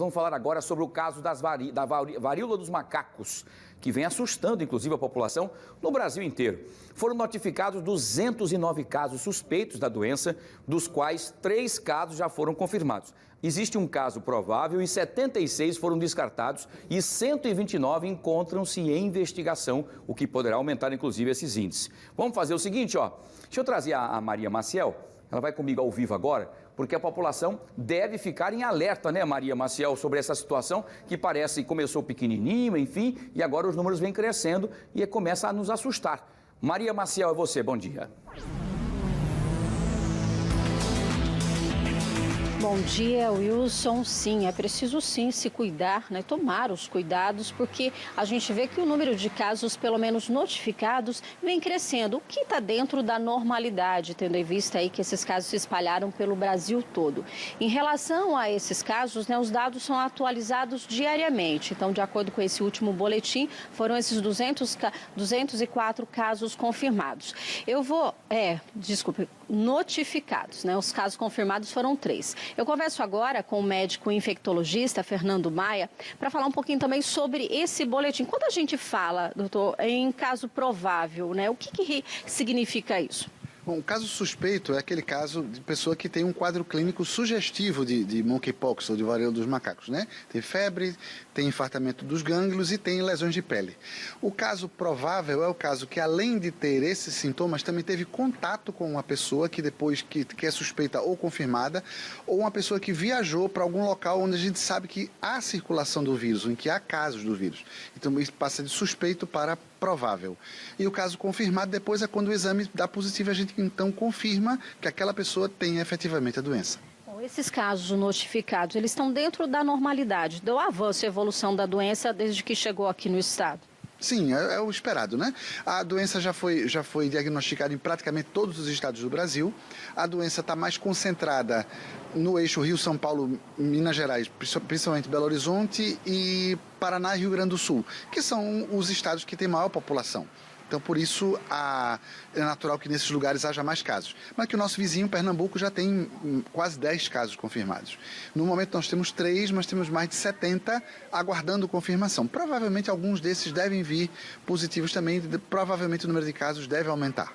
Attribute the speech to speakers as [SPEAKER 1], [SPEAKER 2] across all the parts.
[SPEAKER 1] Vamos falar agora sobre o caso da varíola dos macacos, que vem assustando, inclusive, a população no Brasil inteiro. Foram notificados 209 casos suspeitos da doença, dos quais 3 casos já foram confirmados. Existe um caso provável e 76 foram descartados e 129 encontram-se em investigação, o que poderá aumentar, inclusive, esses índices. Vamos fazer o seguinte, ó. Deixa eu trazer a Maria Maciel. Ela vai comigo ao vivo agora, porque a população deve ficar em alerta, né, Maria Maciel, sobre essa situação que parece que começou pequenininho, enfim, e agora os números vêm crescendo e começa a nos assustar. Maria Maciel, é você, bom dia.
[SPEAKER 2] Bom dia, Wilson. Sim, é preciso sim se cuidar, né? Tomar os cuidados, porque a gente vê que o número de casos, pelo menos notificados, vem crescendo, o que está dentro da normalidade, tendo em vista aí que esses casos se espalharam pelo Brasil todo. Em relação a esses casos, né, os dados são atualizados diariamente. Então, de acordo com esse último boletim, foram esses 204 casos confirmados. Notificados, né? Os casos confirmados foram 3. Eu converso agora com o médico infectologista Fernando Maia para falar um pouquinho também sobre esse boletim. Quando a gente fala, doutor, em caso provável, né? O que significa isso?
[SPEAKER 3] Bom, o caso suspeito é aquele caso de pessoa que tem um quadro clínico sugestivo de monkeypox ou de varíola dos macacos, né? Tem febre, tem infartamento dos gânglios e tem lesões de pele. O caso provável é o caso que, além de ter esses sintomas, também teve contato com uma pessoa que depois que é suspeita ou confirmada, ou uma pessoa que viajou para algum local onde a gente sabe que há circulação do vírus, em que há casos do vírus. Então, isso passa de suspeito para provável. E o caso confirmado depois é quando o exame dá positivo, a gente então confirma que aquela pessoa tem efetivamente a doença.
[SPEAKER 2] Bom, esses casos notificados, eles estão dentro da normalidade, do avanço e evolução da doença desde que chegou aqui no estado?
[SPEAKER 3] Sim, é o esperado, né? A doença já foi diagnosticada em praticamente todos os estados do Brasil. A doença está mais concentrada no eixo Rio, São Paulo, Minas Gerais, principalmente Belo Horizonte e Paraná e Rio Grande do Sul, que são os estados que têm maior população. Então, por isso, é natural que nesses lugares haja mais casos. Mas que o nosso vizinho, Pernambuco, já tem quase 10 casos confirmados. No momento, nós temos 3, mas temos mais de 70 aguardando confirmação. Provavelmente, alguns desses devem vir positivos também. Provavelmente, o número de casos deve aumentar.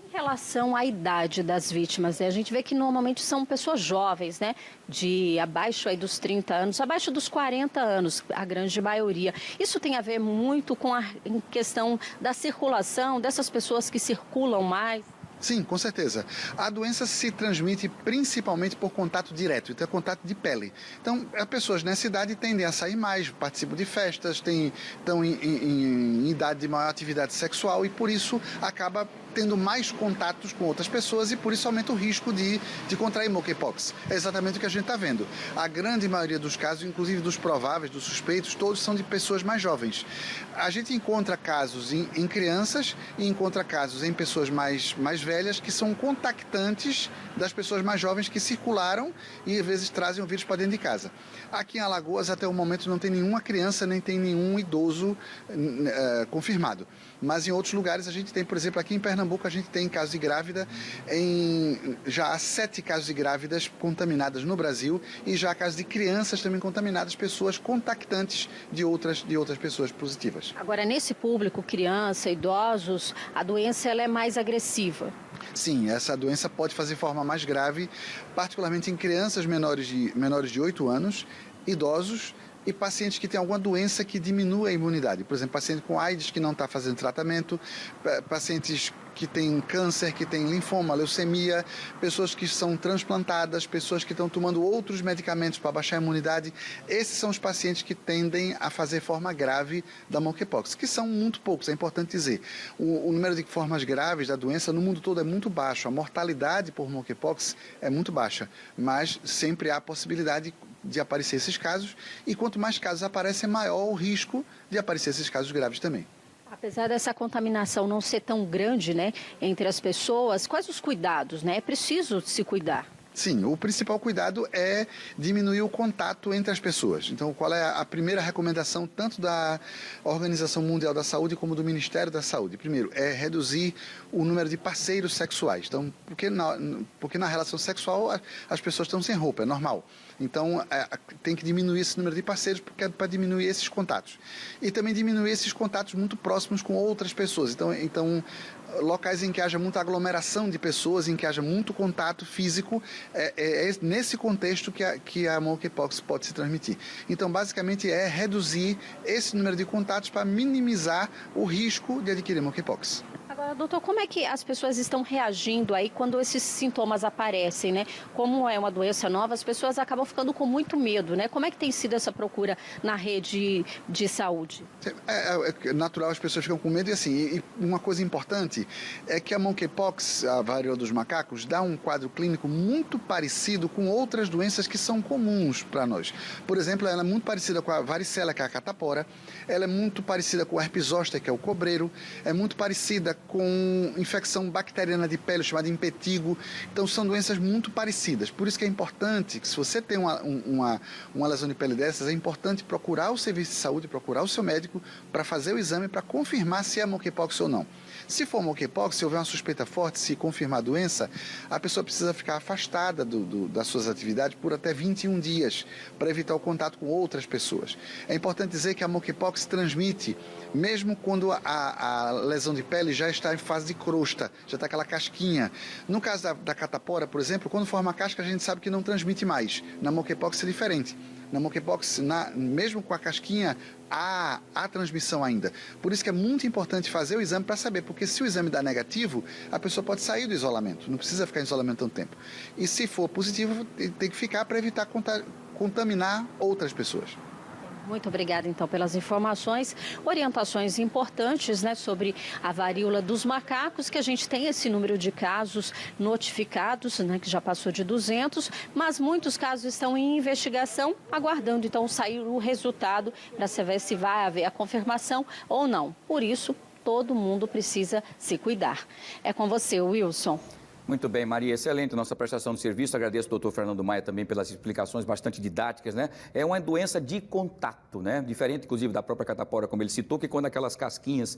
[SPEAKER 2] Em relação à idade das vítimas, né? A gente vê que normalmente são pessoas jovens, né? De abaixo aí dos 30 anos, abaixo dos 40 anos, a grande maioria. Isso tem a ver muito com a questão da circulação, dessas pessoas que circulam mais?
[SPEAKER 3] Sim, com certeza. A doença se transmite principalmente por contato direto, então é contato de pele. Então, as pessoas nessa idade tendem a sair mais, participam de festas, estão em idade de maior atividade sexual e por isso acaba tendo mais contatos com outras pessoas e por isso aumenta o risco de contrair monkeypox. É exatamente o que a gente está vendo. A grande maioria dos casos, inclusive dos prováveis, dos suspeitos, todos são de pessoas mais jovens. A gente encontra casos em crianças e encontra casos em pessoas mais velhas que são contactantes das pessoas mais jovens que circularam e às vezes trazem o vírus para dentro de casa. Aqui em Alagoas, até o momento, não tem nenhuma criança nem tem nenhum idoso confirmado. Mas em outros lugares a gente tem, por exemplo, aqui em Pernambuco a gente tem casos de grávida, já há 7 casos de grávidas contaminadas no Brasil e já há casos de crianças também contaminadas, pessoas contactantes de outras pessoas positivas.
[SPEAKER 2] Agora, nesse público, criança, idosos, a doença ela é mais agressiva?
[SPEAKER 3] Sim, essa doença pode fazer forma mais grave, particularmente em crianças menores de 8 anos, idosos e pacientes que têm alguma doença que diminua a imunidade. Por exemplo, paciente com AIDS que não está fazendo tratamento, pacientes que têm câncer, que têm linfoma, leucemia, pessoas que são transplantadas, pessoas que estão tomando outros medicamentos para baixar a imunidade. Esses são os pacientes que tendem a fazer forma grave da monkeypox, que são muito poucos, é importante dizer. O número de formas graves da doença no mundo todo é muito baixo, a mortalidade por monkeypox é muito baixa, mas sempre há a possibilidade de aparecer esses casos e quanto mais casos aparecem, maior o risco de aparecer esses casos graves também.
[SPEAKER 2] Apesar dessa contaminação não ser tão grande, né, entre as pessoas, quais os cuidados, né? É preciso se cuidar.
[SPEAKER 3] Sim, o principal cuidado é diminuir o contato entre as pessoas. Então, qual é a primeira recomendação, tanto da Organização Mundial da Saúde como do Ministério da Saúde? Primeiro, é reduzir o número de parceiros sexuais. Então, porque na relação sexual as pessoas estão sem roupa, é normal. Então, tem que diminuir esse número de parceiros porque é para diminuir esses contatos. E também diminuir esses contatos muito próximos com outras pessoas. Então locais em que haja muita aglomeração de pessoas, em que haja muito contato físico, é nesse contexto que a monkeypox pode se transmitir. Então, basicamente, é reduzir esse número de contatos para minimizar o risco de adquirir monkeypox.
[SPEAKER 2] Agora, doutor, como é que as pessoas estão reagindo aí quando esses sintomas aparecem, né? Como é uma doença nova, as pessoas acabam ficando com muito medo, né? Como é que tem sido essa procura na rede de saúde?
[SPEAKER 3] É natural, as pessoas ficam com medo e uma coisa importante é que a monkeypox, a varíola dos macacos, dá um quadro clínico muito parecido com outras doenças que são comuns para nós. Por exemplo, ela é muito parecida com a varicela, que é a catapora, ela é muito parecida com o herpes zoster, que é o cobreiro, é muito parecida com infecção bacteriana de pele, chamada impetigo. Então, são doenças muito parecidas. Por isso que é importante que, se você tem uma lesão de pele dessas, é importante procurar o serviço de saúde, procurar o seu médico para fazer o exame, para confirmar se é monkeypox ou não. Se for monkeypox, se houver uma suspeita forte, se confirmar a doença, a pessoa precisa ficar afastada das suas atividades por até 21 dias, para evitar o contato com outras pessoas. É importante dizer que a monkeypox transmite, mesmo quando a lesão de pele já está em fase de crosta, já está aquela casquinha. No caso da catapora, por exemplo, quando forma a casca, a gente sabe que não transmite mais. Na monkeypox é diferente. Na monkeypox, mesmo com a casquinha, há transmissão ainda. Por isso que é muito importante fazer o exame para saber, porque se o exame dá negativo, a pessoa pode sair do isolamento, não precisa ficar em isolamento tanto tempo. E se for positivo, tem que ficar para evitar contaminar outras pessoas.
[SPEAKER 2] Muito obrigada, então, pelas informações, orientações importantes, né, sobre a varíola dos macacos, que a gente tem esse número de casos notificados, né, que já passou de 200, mas muitos casos estão em investigação, aguardando, então, sair o resultado para saber se vai haver a confirmação ou não. Por isso, todo mundo precisa se cuidar. É com você, Wilson.
[SPEAKER 1] Muito bem, Maria, excelente nossa prestação de serviço. Agradeço ao doutor Fernando Maia também pelas explicações bastante didáticas, né? É uma doença de contato, né? Diferente, inclusive, da própria catapora, como ele citou, que quando aquelas casquinhas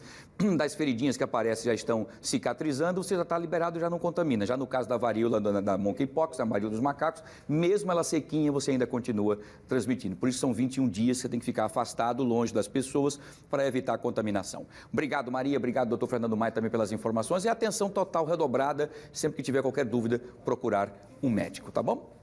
[SPEAKER 1] das feridinhas que aparecem já estão cicatrizando, você já está liberado e já não contamina. Já no caso da varíola, da monkeypox, da varíola dos macacos, mesmo ela sequinha, você ainda continua transmitindo. Por isso, são 21 dias que você tem que ficar afastado, longe das pessoas, para evitar a contaminação. Obrigado, Maria. Obrigado, doutor Fernando Maia, também pelas informações. E atenção total redobrada, sempre que tiver qualquer dúvida, procurar um médico, tá bom?